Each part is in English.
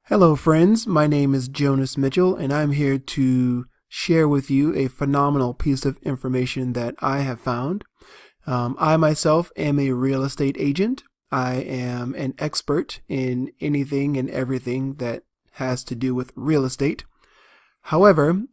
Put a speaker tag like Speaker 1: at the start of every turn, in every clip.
Speaker 1: Hello friends, my name is Jonas Mitchell and I'm here to share with you a phenomenal piece of information that I have found. I myself am a real estate agent. I am an expert in anything and everything that has to do with real estate. However,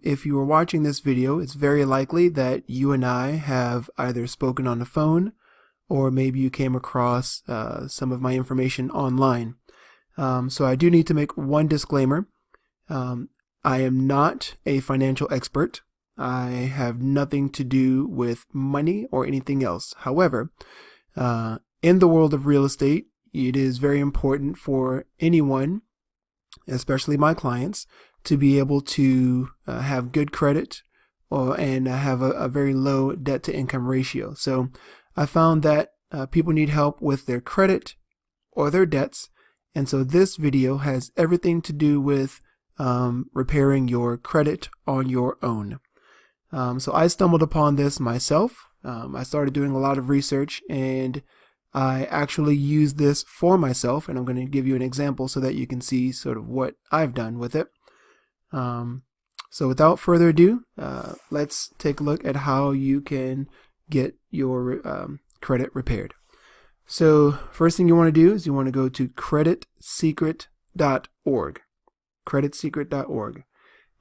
Speaker 1: if you are watching this video, it's very likely that you and I have either spoken on the phone or maybe you came across some of my information online. So I do need to make one disclaimer. I am not a financial expert. I have nothing to do with money or anything else. However, in the world of real estate, it is very important for anyone, especially my clients, to be able to have good credit and have a very low debt to income ratio. So I found that people need help with their credit or their debts. And so this video has everything to do with repairing your credit on your own. So I stumbled upon this myself. I started doing a lot of research and I actually used this for myself, and I'm going to give you an example so that you can see sort of what I've done with it. So without further ado, let's take a look at how you can get your credit repaired. So first thing you want to do is you want to go to creditsecret.org. Creditsecret.org.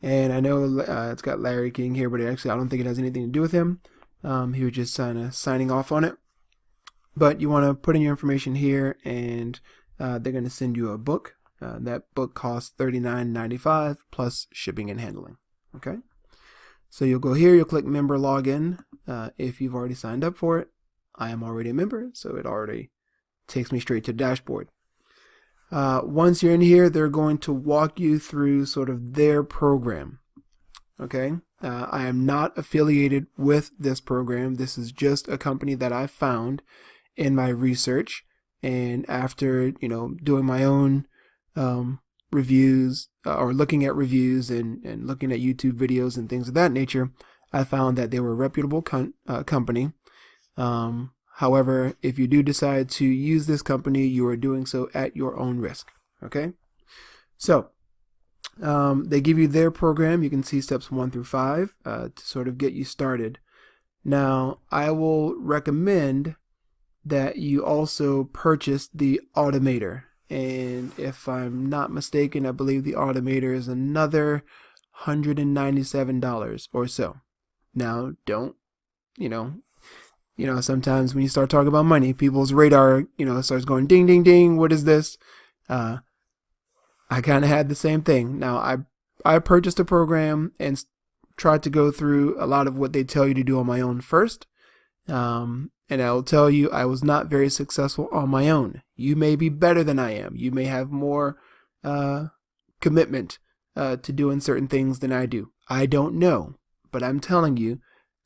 Speaker 1: And I know it's got Larry King here, but actually I don't think it has anything to do with him. He was just signing off on it. But you want to put in your information here, and they're going to send you a book. That book costs $39.95 plus shipping and handling. Okay. So you'll go here, you'll click member login if you've already signed up for it. I am already a member, so it already takes me straight to the dashboard. Once you're in here, they're going to walk you through sort of their program. Okay, I am not affiliated with this program. This is just a company that I found in my research, and after doing my own reviews or looking at reviews and looking at YouTube videos and things of that nature, I found that they were a reputable company. However, if you do decide to use this company, you are doing so at your own risk. Okay. So, they give you their program. You can see steps 1 through 5, to sort of get you started. Now, I will recommend that you also purchase the Automator. And if I'm not mistaken, I believe the Automator is another $197 or so. Now, don't, sometimes when you start talking about money, people's radar, starts going ding, ding, ding. What is this? I kind of had the same thing. Now, I purchased a program and tried to go through a lot of what they tell you to do on my own first. And I will tell you, I was not very successful on my own. You may be better than I am. You may have more commitment to doing certain things than I do. I don't know, but I'm telling you,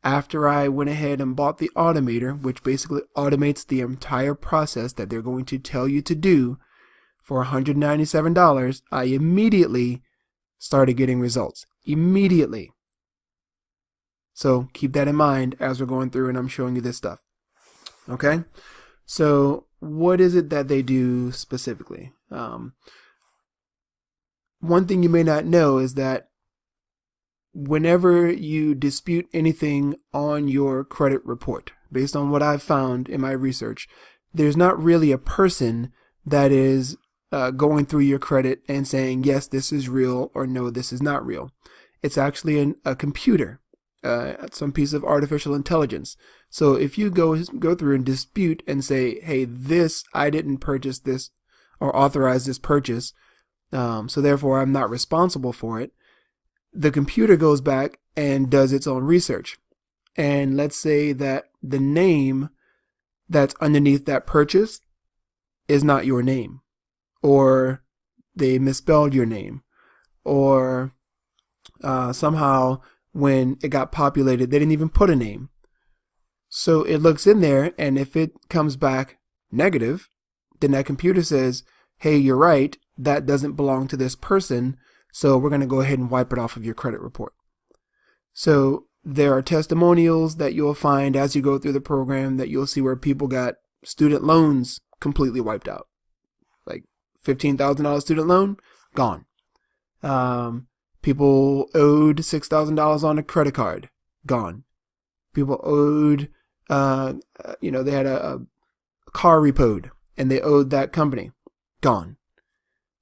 Speaker 1: after I went ahead and bought the Automator, which basically automates the entire process that they're going to tell you to do for $197, I immediately started getting results. Immediately. So keep that in mind as we're going through and I'm showing you this stuff. Okay? So what is it that they do specifically? One thing you may not know is that whenever you dispute anything on your credit report, based on what I've found in my research, there's not really a person that is going through your credit and saying, yes, this is real, or no, this is not real. It's actually a computer, some piece of artificial intelligence. So if you go through and dispute and say, hey, I didn't purchase this or authorize this purchase, so therefore I'm not responsible for it, the computer goes back and does its own research. And let's say that the name that's underneath that purchase is not your name, or they misspelled your name, or somehow when it got populated, they didn't even put a name. So it looks in there, and if it comes back negative, then that computer says, hey, you're right, that doesn't belong to this person, so we're going to go ahead and wipe it off of your credit report. So there are testimonials that you'll find as you go through the program that you'll see where people got student loans completely wiped out. Like $15,000 student loan gone. People owed $6,000 on a credit card, gone. People owed, they had a car repoed and they owed that company, gone.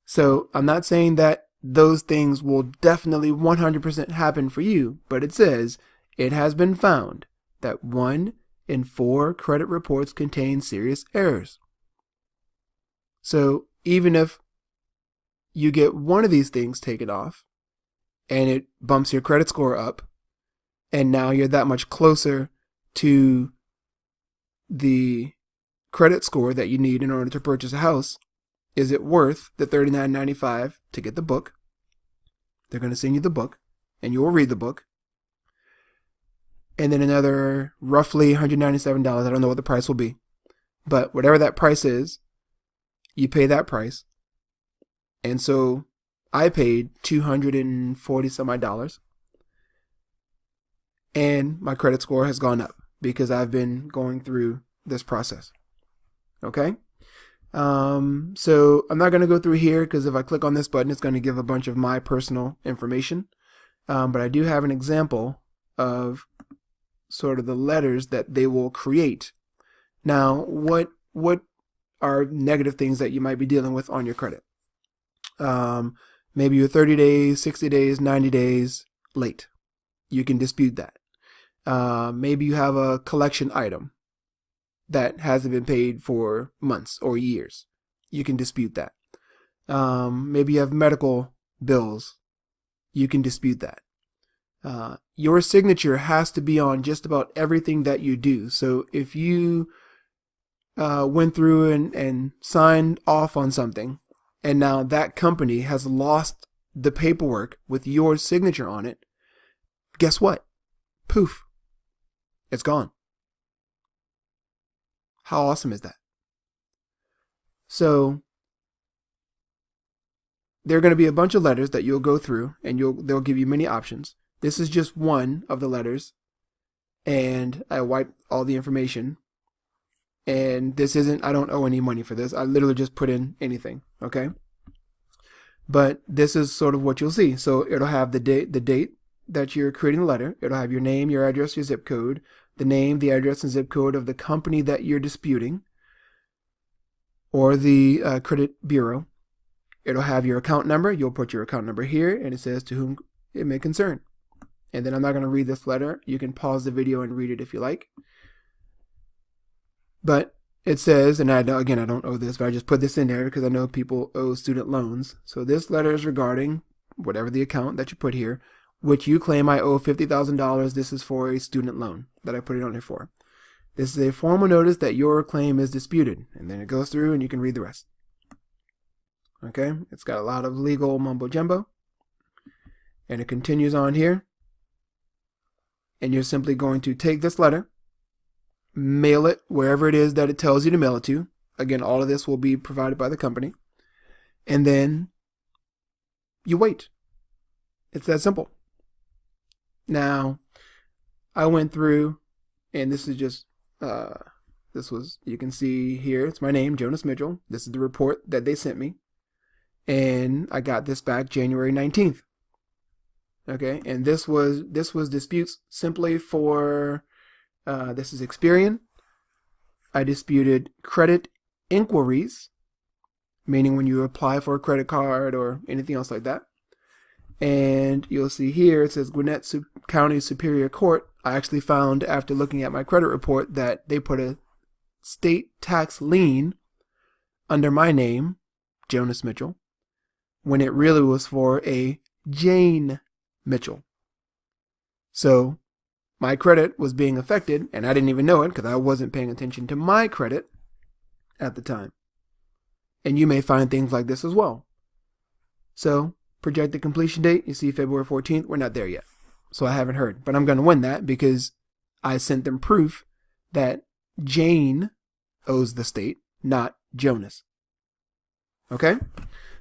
Speaker 1: So I'm not saying that those things will definitely 100% happen for you, but it says it has been found that 1 in 4 credit reports contain serious errors. So even if you get one of these things taken off and it bumps your credit score up, and now you're that much closer to the credit score that you need in order to purchase a house, is it worth the $39.95 to get the book? They're going to send you the book, and you will read the book. And then another roughly $197. I don't know what the price will be. But whatever that price is, you pay that price. And so I paid $240 some odd. And my credit score has gone up because I've been going through this process. Okay? So I'm not going to go through here because if I click on this button, it's going to give a bunch of my personal information. But I do have an example of sort of the letters that they will create. Now, what are negative things that you might be dealing with on your credit? Maybe you're 30 days, 60 days, 90 days late. You can dispute that. Maybe you have a collection item that hasn't been paid for months or years. You can dispute that. Maybe you have medical bills. You can dispute that. Your signature has to be on just about everything that you do. So if you went through and signed off on something, and now that company has lost the paperwork with your signature on it, guess what? Poof. It's gone. How awesome is that? So there are going to be a bunch of letters that you'll go through, and they'll give you many options. This is just one of the letters, and I wiped all the information. And this isn't, I don't owe any money for this. I literally just put in anything, okay? But this is sort of what you'll see. So it'll have the date that you're creating the letter. It'll have your name, your address, your zip code, the name, the address, and zip code of the company that you're disputing, or the credit bureau. It'll have your account number. You'll put your account number here, and it says to whom it may concern. And then I'm not going to read this letter. You can pause the video and read it if you like. But it says, and I don't owe this, but I just put this in there because I know people owe student loans. So this letter is regarding whatever the account that you put here, which you claim I owe $50,000. This is for a student loan that I put it on here for. This is a formal notice that your claim is disputed. And then it goes through and you can read the rest. Okay, it's got a lot of legal mumbo jumbo. And it continues on here. And you're simply going to take this letter, mail it wherever it is that it tells you to mail it to. Again, all of this will be provided by the company. And then you wait. It's that simple. Now, I went through, and this is just, you can see here, it's my name, Jonas Mitchell. This is the report that they sent me. And I got this back January 19th. Okay, and this was disputes simply for, this is Experian. I disputed credit inquiries, meaning when you apply for a credit card or anything else like that. And you'll see here, it says Gwinnett County Superior Court. I actually found after looking at my credit report that they put a state tax lien under my name, Jonas Mitchell, when it really was for a Jane Mitchell. So my credit was being affected, and I didn't even know it because I wasn't paying attention to my credit at the time. And you may find things like this as well. So projected completion date, you see February 14th. We're not there yet. So I haven't heard. But I'm going to win that because I sent them proof that Jane owes the state, not Jonas. Okay?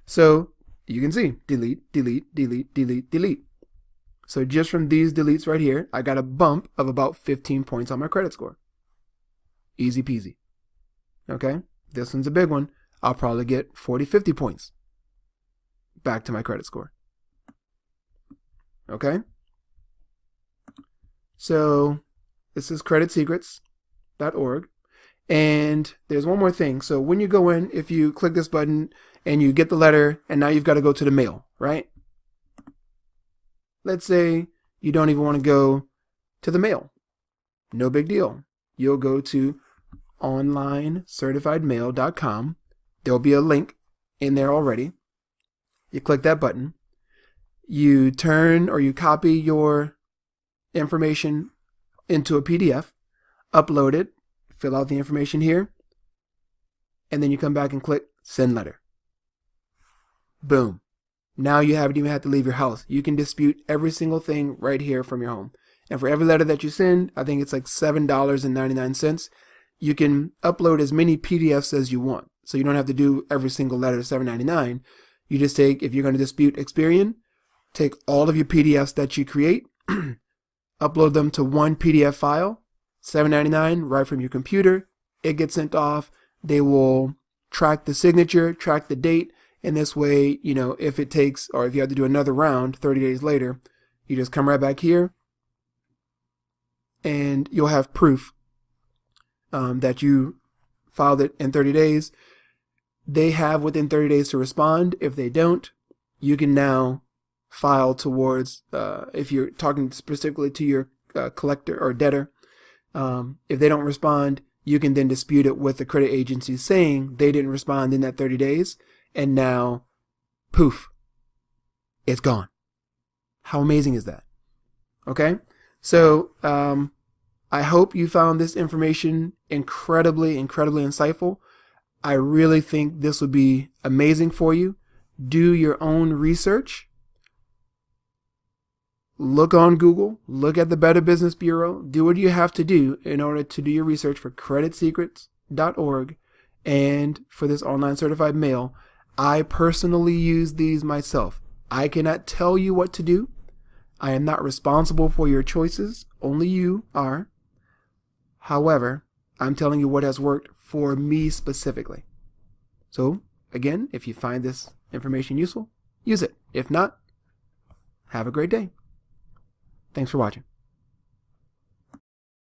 Speaker 1: So you can see delete, delete, delete, delete, delete. So just from these deletes right here, I got a bump of about 15 points on my credit score. Easy peasy. Okay? This one's a big one. I'll probably get 40, 50 points. back to my credit score. Okay? So this is creditsecrets.org. And there's one more thing. So when you go in, if you click this button and you get the letter, and now you've got to go to the mail, right? Let's say you don't even want to go to the mail. No big deal. You'll go to onlinecertifiedmail.com. There'll be a link in there already. You click that button. You turn or you copy your information into a PDF, upload it, fill out the information here, and then you come back and click send letter. Boom. Now you haven't even had to leave your house. You can dispute every single thing right here from your home. And for every letter that you send, I think it's like $7.99. You can upload as many PDFs as you want. So you don't have to do every single letter $7.99. You just take, if you're going to dispute Experian, take all of your PDFs that you create, upload them to one PDF file, $7.99 right from your computer. It gets sent off. They will track the signature, track the date, and this way, you know, if it takes, or if you have to do another round 30 days later, you just come right back here and you'll have proof that you filed it in 30 days. They have within 30 days to respond. If they don't, you can now file towards, if you're talking specifically to your collector or debtor, if they don't respond, you can then dispute it with the credit agency saying they didn't respond in that 30 days. And now, poof, it's gone. How amazing is that? Okay? So, I hope you found this information incredibly insightful. I really think this would be amazing for you. Do your own research. Look on Google. Look at the Better Business Bureau. Do what you have to do in order to do your research for creditsecrets.org and for this online certified mail. I personally use these myself. I cannot tell you what to do. I am not responsible for your choices. Only you are. However, I'm telling you what has worked for me specifically. So, again, if you find this information useful, use it. If not, have a great day. Thanks for watching.